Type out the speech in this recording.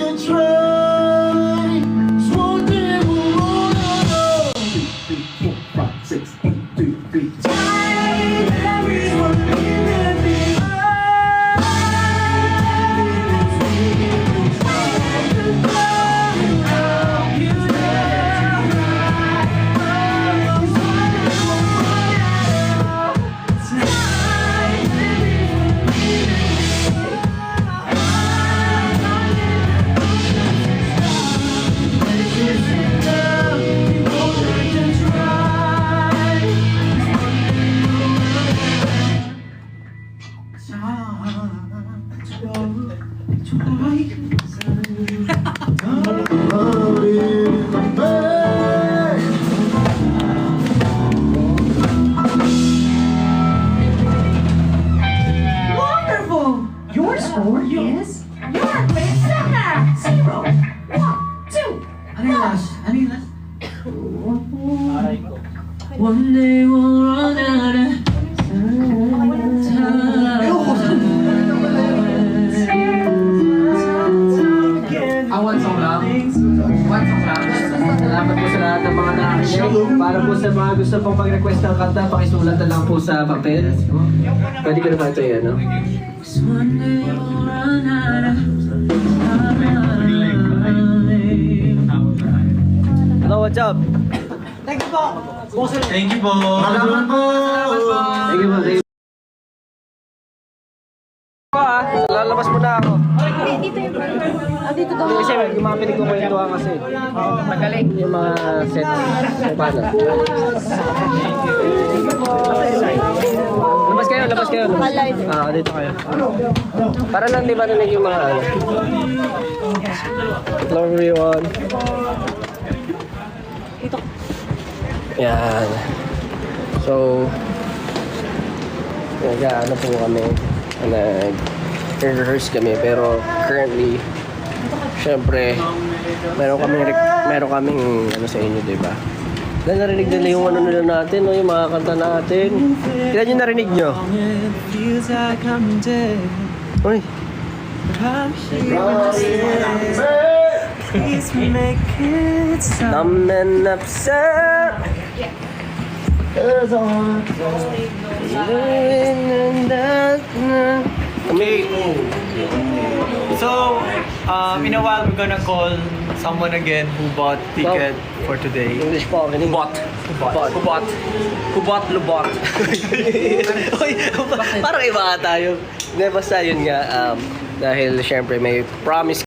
can try. Just one day we'll run out of 3, 4, 5, 6, 8, 2, 3. Time, everyone leaving behind. Wonderful! Your score is your best center. 0, 1, 2. Ano yung last? Ano yung last? One day we'll run out of One song lang. One song lang. Salamat po sa lahat ng mga nakikinig. Para po sa mga gusto pong mag-request ng kanta, pakisulat na lang po sa papel. Pwede ko naman ito yan, no? One day we'll run out of Hello, what's up? Thank you po. Thank you po. Salamat po. Thank you po, thank you. Lalabas mo na ako. dito daw. Kasi yung mga pinagkukwentuhan kasi. Magaling. Yung mga set. Paano? Labas kayo, labas kayo. Dito kayo. Para lang di ba narinig yung mga ano. Hello everyone. Yan. So, nag-ano po kami. Nag-rehearse kami pero currently syempre meron kaming ano sa inyo, di ba? Narinig nila yung ano nila natin, no? Yung mga kanta natin. Kailan yung narinig nyo? Uy. Numb and upset. Okay. So, in a while, we're gonna call someone again who bought ticket for today. English po, Who bought? Lubot. Uy, parang iba ka tayo. Hindi, basta yun nga. Dahil syempre may promise